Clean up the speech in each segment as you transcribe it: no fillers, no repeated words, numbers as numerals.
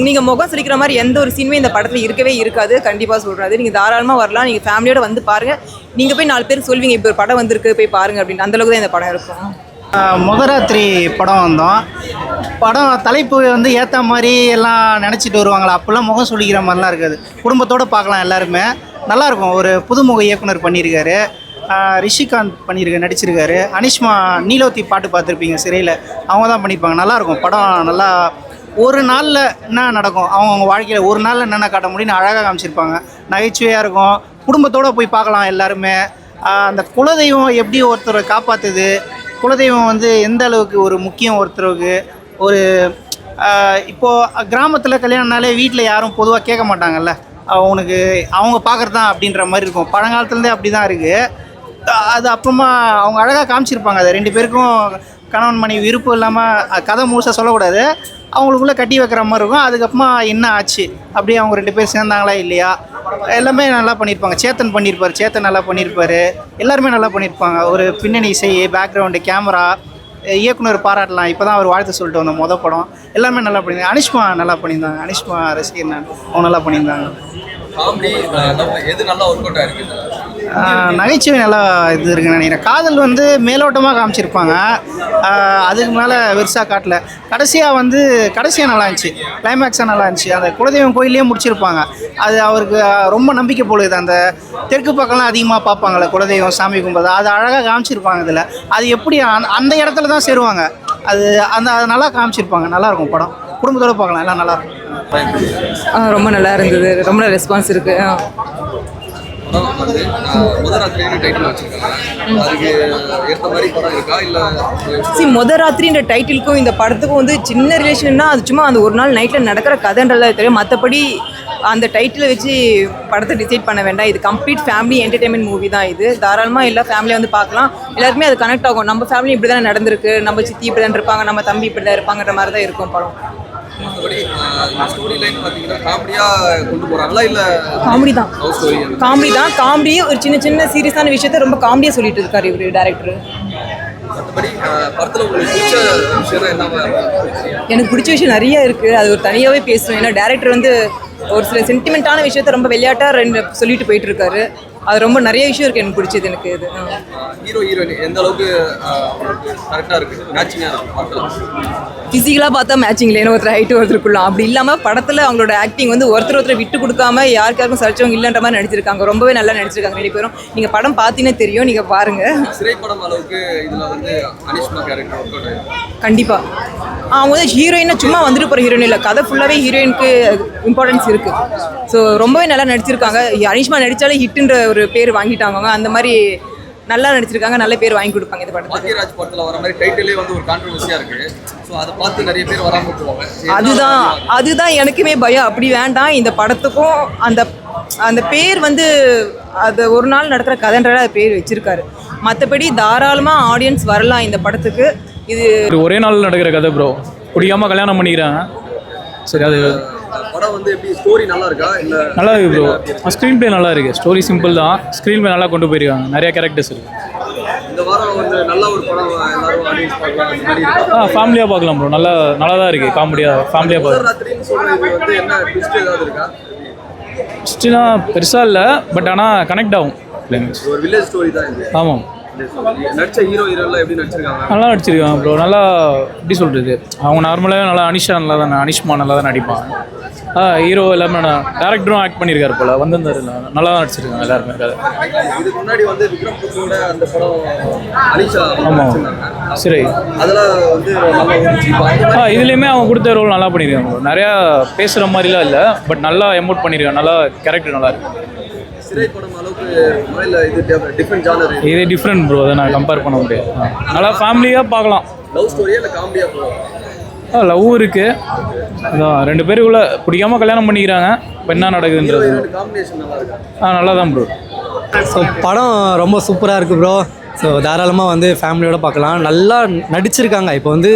நீங்கள் முகம் சுளிக்கிற மாதிரி எந்த ஒரு சீனுமே இந்த படத்தில் இருக்கவே இருக்காது. கண்டிப்பாக சொல்கிறாரு. நீங்கள் தாராளமாக வரலாம். நீங்கள் ஃபேமிலியோட வந்து பாருங்கள். நீங்கள் போய் 4 பேர் சொல்வீங்க இப்போ ஒரு படம் வந்திருக்கு போய் பாருங்கள் அப்படின்னு. அந்தளவுக்கு தான் இந்த படம் இருக்கும். முதராத்திரி படம் வந்தோம். படம் தலைப்பு வந்து ஏற்ற மாதிரி எல்லாம் நினச்சிட்டு வருவாங்களா, அப்போல்லாம் முகம் சுளிக்கிற மாதிரிலாம் இருக்காது. குடும்பத்தோடு பார்க்கலாம் எல்லாருமே. நல்லாயிருக்கும். ஒரு புதுமுக இயக்குனர் பண்ணியிருக்காரு. ரிஷிகாந்த் நடிச்சிருக்காரு. அனிஷ்மா நீலோத்தி பாட்டு பார்த்துருப்பீங்க சிறையில், அவங்க தான் பண்ணியிருப்பாங்க. நல்லாயிருக்கும் படம். நல்லா ஒரு நாளில் என்ன நடக்கும் அவங்க வாழ்க்கையில் ஒரு நாளில் என்னென்ன காட்ட முடியும்னு அழகாக காமிச்சிருப்பாங்க. நகைச்சுவையாக இருக்கும். குடும்பத்தோடு போய் பார்க்கலாம் எல்லாருமே. அந்த குலதெய்வம் எப்படி ஒருத்தரை காப்பாற்றுது, குலதெய்வம் வந்து எந்த அளவுக்கு ஒரு முக்கியம் ஒருத்தருக்கு. ஒரு இப்போது கிராமத்தில் கல்யாணம்னாலே வீட்டில் யாரும் பொதுவாக கேட்க மாட்டாங்கல்ல, அவனுக்கு அவங்க பார்க்குறது தான் அப்படின்ற மாதிரி இருக்கும். பழங்காலத்துலேருந்தே அப்படி தான் இருக்குது. அது அப்புறமா அவங்க அழகாக காமிச்சிருப்பாங்க. அது 2 பேருக்கும் கணவன் மனைவி விருப்பம் இல்லாமல் கதை முழுசாக சொல்லக்கூடாது, அவங்களுக்குள்ளே கட்டி வைக்கிற மாதிரி இருக்கும். அதுக்கப்புறமா என்ன ஆச்சு, அப்படியே அவங்க 2 பேர் சேர்ந்தாங்களா இல்லையா, எல்லாமே நல்லா பண்ணியிருப்பாங்க. சேத்தன் நல்லா பண்ணியிருப்பார். எல்லாருமே நல்லா பண்ணியிருப்பாங்க. ஒரு பின்னணி இசை, பேக்ரவுண்டு, கேமரா, இயக்குனர் பாராட்டலாம். இப்போ தான் அவர் வாழ்த்து சொல்லிட்டு வந்த மொதல் படம். எல்லாருமே நல்லா பண்ணியிருந்தாங்க. அனிஷ்மா நல்லா பண்ணியிருந்தாங்க. அனிஷ்மா ரசிகர் நான், அவங்க நல்லா பண்ணியிருந்தாங்க. நகைச்சுவை நல்லா இது இருக்குன்னு நினைக்கிறேன். காதல் வந்து மேலோட்டமாக காமிச்சிருப்பாங்க, அதுக்கு மேலே பெருசாக காட்டல. கடைசியாக நல்லா இருந்துச்சு. கிளைமேக்ஸாக நல்லா இருந்துச்சு. அந்த குலதெய்வம் கோயிலே முடிச்சிருப்பாங்க. அது அவருக்கு ரொம்ப நம்பிக்கை போடுது. அந்த தெற்கு பக்கம்லாம் அதிகமாக பார்ப்பாங்களே குலதெய்வம் சாமி கும்பிட்றது, அது அழகாக காமிச்சிருப்பாங்க. இதில் அது எப்படி அந்த இடத்துல தான் சேருவாங்க. அது நல்லா காமிச்சிருப்பாங்க. நல்லாயிருக்கும் படம். குடும்பத்தோடு பார்க்கலாம். எல்லாம் நல்லாயிருக்கும். ரொம்ப நல்லா இருந்தது. ரொம்ப ரெஸ்பான்ஸ் இருக்குது. முதராத்திரின்ற டைட்டிலுக்கும் இந்த படத்துக்கும் வந்து சின்ன ரிலேஷன்னா அது சும்மா அந்த ஒரு நாள் நைட்டில் நடக்கிற கதைன்றதா தெரியும். மற்றபடி அந்த டைட்டிலை வச்சு படத்தை டிசைட் பண்ண வேண்டாம். இது கம்ப்ளீட் ஃபேமிலி என்டர்டெயின்மெண்ட் மூவி தான். இது தாராளமாக எல்லா ஃபேமிலியாக வந்து பார்க்கலாம். எல்லாருக்குமே அது கனெக்ட் ஆகும். நம்ம ஃபேமிலி இப்படி தானே நடந்திருக்கு, நம்ம சித்தி இப்படி தான் இருப்பாங்க, நம்ம தம்பி இப்படி தான் இருப்பாங்கன்ற மாதிரி தான் இருக்கும் படம். காமெடி ஒரு சின்ன சின்ன சீரியஸான விஷயத்த ரொம்ப காமெடியாக சொல்லிட்டு இருக்காரு இவர் டைரக்டர். எனக்கு பிடிச்ச விஷயம் நிறைய இருக்குது. அது ஒரு தனியாகவே பேசுவேன். ஏன்னா டைரக்டர் வந்து ஒரு சில சென்டிமெண்ட்டான விஷயத்த ரொம்ப விளையாட்டாக சொல்லிட்டு போயிட்டு இருக்காரு. அது ரொம்ப நிறைய விஷயம் இருக்குது எனக்கு பிடிச்சது. எனக்கு இது எந்த அளவுக்கு கரெக்டாக இருக்குது, மேட்சிங்காக இருக்குது. ஃபிசிக்கலாக பார்த்தா மேட்சிங் இல்லை. ஒருத்தர் ஹைட்டு ஒருத்தருக்குள்ளாம் அப்படி இல்லாமல் படத்தில் அவங்களோட ஆக்டிங் வந்து ஒருத்தரை விட்டு கொடுக்காம யாருக்காருக்கும் சரிச்சவங்க இல்லைன்ற மாதிரி நடிச்சிருக்காங்க. ரொம்பவே நல்லா நடிச்சிருக்காங்க 2 பேரும். நீங்கள் படம் பார்த்தீங்கன்னா தெரியும், நீங்கள் பாருங்கள். திரைப்படம் அளவுக்கு இதில் வந்து அனிஷ்மா கேரக்டர் கண்டிப்பாக அவங்க வந்து ஹீரோயினாக சும்மா வந்துட்டு போகிற ஹீரோயின் இல்லை, கதை ஃபுல்லாகவே ஹீரோயினுக்கு இம்பார்ட்டன்ஸ் இருக்குது. ஸோ ரொம்பவே நல்லா நடிச்சிருக்காங்க. அனிஷ்மா நடித்தாலே ஹிட்டுன்ற ஒரு பேர் வாங்கிட்டாங்க. அந்த மாதிரி நல்லா நடிச்சிருக்காங்க. நல்ல பேர் வாங்கி கொடுப்பாங்க இந்த படத்துக்கு. பாக்கியராஜ் படத்தில் வர மாதிரி டைட்டிலே வந்து ஒரு கான்ட்ரோவர்சியாக இருக்குது. ஸோ அதை பார்த்து நிறைய பேர் வராமல் போவாங்க. அதுதான் எனக்குமே பயம். அப்படி வேண்டாம். இந்த படத்துக்கும் அந்த பேர் வந்து அது ஒரு நாள் நடக்கிற கதைன்றத அது பேர் வச்சிருக்காரு. மற்றபடி தாராளமாக ஆடியன்ஸ் வரலாம் இந்த படத்துக்கு. இது ஒரே நாள் நடக்கிற கதை ப்ரோ. பிடிக்காம கல்யாணம் பண்ணிக்கிறாங்க. சரி, அது படம் வந்து எப்படி ஸ்டோரி நல்லா இருக்கா இல்லை? நல்லா இருக்கு ப்ரோ. ஸ்க்ரீன் பிளே நல்லா இருக்குது. ஸ்டோரி சிம்பிள் தான். ஸ்க்ரீன் பிளே நல்லா கொண்டு போயிருக்காங்க. நிறைய கேரக்டர்ஸ் இருக்குது. இந்த வாரம் வந்து நல்ல ஒரு படம் எல்லாரும் ஆடியன்ஸ் பார்க்கலாம். ஃபேமிலியாக பார்க்கலாம் ப்ரோ. நல்லா தான் இருக்குது. காமெடியாக ஃபேமிலியாக பார்க்கலாம். வந்து என்ன ட்விஸ்ட் ஏதாவது இருக்கா? ட்விஸ்ட்னா பெருசாக இல்லை, பட் ஆனால் கனெக்ட் ஆகும். ஒரு வில்லேஜ் ஸ்டோரி தான் இது. ஆமாம். நடிச்ச ஹீரோலாம் எப்படி நடிச்சிருக்காங்க? நல்லா நடிச்சிருக்காங்க ப்ரோ. நல்லா எப்படி சொல்கிறது, அவங்க நார்மலாகவே நல்லா அனிஷ்மா நல்லா தான் நடிப்பாங்க. ஹீரோ எல்லாமே டேரக்டரும் ஆக்ட் பண்ணியிருக்காரு போல். வந்திருந்தாரு, நல்லா தான் நடிச்சிருக்காங்க எல்லாருமே. இதுக்கு முன்னாடி வந்து விக்ரம் கூட அந்த படம் அனிஷா. ஆமாம், சரி. அதெல்லாம் வந்து இதுலேயுமே அவங்க கொடுத்த ரோல் நல்லா பண்ணியிருக்காங்க ப்ரோ. நிறையா பேசுகிற மாதிரிலாம் இல்லை, பட் நல்லா எமோட் பண்ணியிருக்காங்க. நல்லா கேரக்டர் நல்லா இருக்கு. இது டிஃப்ரெண்ட் ப்ரோ. அதை நான் கம்பேர் பண்ண முடியாது. நல்லா ஃபேமிலியாக பார்க்கலாம். லவ் ஸ்டோரியா இல்லை காமெடியாக போகலாம்? லவ் இருக்குது. அதான் 2 பேருக்குள்ளே பிடிக்காமல் கல்யாணம் பண்ணிக்கிறாங்க. இப்போ என்ன நடக்குதுன்றது நல்லா தான் ப்ரோ. ஸோ படம் ரொம்ப சூப்பராக இருக்குது ப்ரோ. ஸோ தாராளமாக வந்து ஃபேமிலியோடு பார்க்கலாம். நல்லா நடிச்சிருக்காங்க. இப்போ வந்து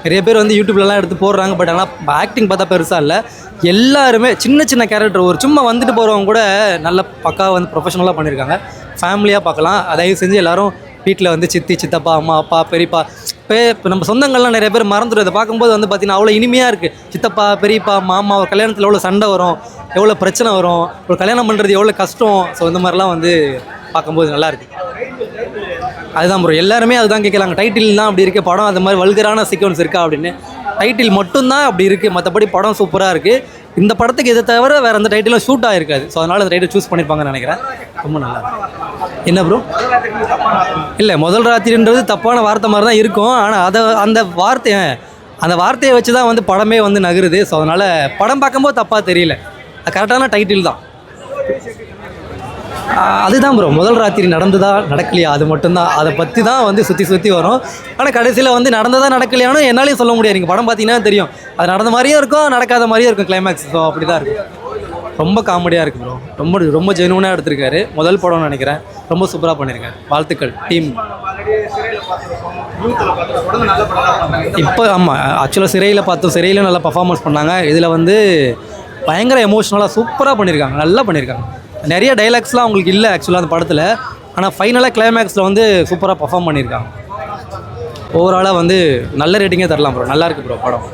நிறைய பேர் வந்து யூடியூப்லலாம் எடுத்து போடுறாங்க, பட் ஆனால் ஆக்டிங் பார்த்தா பெருசாக இல்லை. எல்லாருமே சின்ன சின்ன கேரக்டர், ஒரு சும்மா வந்துட்டு போகிறவங்க கூட நல்ல பக்காவாக வந்து ப்ரொஃபஷனலாக பண்ணியிருக்காங்க. ஃபேமிலியாக பார்க்கலாம். தயவு செஞ்சு எல்லோரும் வீட்டில் வந்து சித்தி, சித்தப்பா, அம்மா, அப்பா, பெரியப்பா இப்போ நம்ம சொந்தங்கள்லாம் நிறைய பேர் மறந்துடும். இதை பார்க்கும்போது வந்து பார்த்திங்கன்னா அவ்வளோ இனிமையாக இருக்குது. சித்தப்பா, பெரியப்பா, மாமா, ஒரு கல்யாணத்தில் எவ்வளோ சண்டை வரும், எவ்வளோ பிரச்சனை வரும், ஒரு கல்யாணம் பண்ணுறது எவ்வளோ கஷ்டம். ஸோ இந்த மாதிரிலாம் வந்து பார்க்கும்போது நல்லாயிருக்கு. அதுதான் ப்ரோ, எல்லாருமே அதுதான் கேட்கலாங்க. டைட்டில் தான் அப்படி இருக்குது, படம் அது மாதிரி வல்கரான சீக்வன்ஸ் இருக்கா அப்படின்னு. டைட்டில் மட்டும்தான் அப்படி இருக்குது, மற்றபடி படம் சூப்பராக இருக்குது. இந்த படத்துக்கு இதை தவிர வேறு அந்த டைட்டிலும் ஷூட் ஆகிருக்காது. ஸோ அதனால் அந்த டைட்டில் சூஸ் பண்ணியிருப்பாங்கன்னு நினைக்கிறேன். ரொம்ப நல்லா இருக்கு. என்ன ப்ரோ? இல்லை, முதல் ராத்திரின்றது தப்பான வார்த்தை மாதிரி தான் இருக்கும். ஆனால் அந்த வார்த்தையை வச்சு தான் வந்து படமே வந்து நகருது. ஸோ அதனால் படம் பார்க்கும்போது தப்பாக தெரியல, அது கரெக்டான டைட்டில் தான். அதுதான் ப்ரோ, முதல் ராத்திரி நடந்ததா நடக்கலையா அது மட்டும்தான். அதை பற்றி தான் வந்து சுற்றி வரும். ஆனால் கடைசியில் வந்து நடந்ததா நடக்கலையானு என்னாலையும் சொல்ல முடியாது. நீங்கள் படம் பார்த்தீங்கன்னா தெரியும், அது நடந்த மாதிரியும் இருக்கும், நடக்காத மாதிரியும் இருக்கும் கிளைமேக்ஸ். ஸோ அப்படி தான் இருக்கும். ரொம்ப காமெடியாக இருக்குது ப்ரோ. ரொம்ப ஜெனுவனாக எடுத்திருக்காரு. முதல் படம்னு நினைக்கிறேன். ரொம்ப சூப்பராக பண்ணியிருக்காரு. வாழ்த்துக்கள் டீம். இப்போ ஆமாம், ஆக்சுவலாக சிறையில் நல்லா பர்ஃபார்மன்ஸ் பண்ணாங்க. இதில் வந்து பயங்கர எமோஷ்னலாக சூப்பராக பண்ணியிருக்காங்க, நல்லா பண்ணியிருக்காங்க. நிறைய டைலாக்ஸ்லாம் அவங்களுக்கு இல்லை ஆக்சுவலாக அந்த படத்தில். ஆனால் ஃபைனலாக கிளைமேக்ஸில் வந்து சூப்பராக பர்ஃபார்ம் பண்ணியிருக்காங்க. ஓவராலாக வந்து நல்ல ரேட்டிங்கே தரலாம் ப்ரோ. நல்லா இருக்குது ப்ரோ படம்.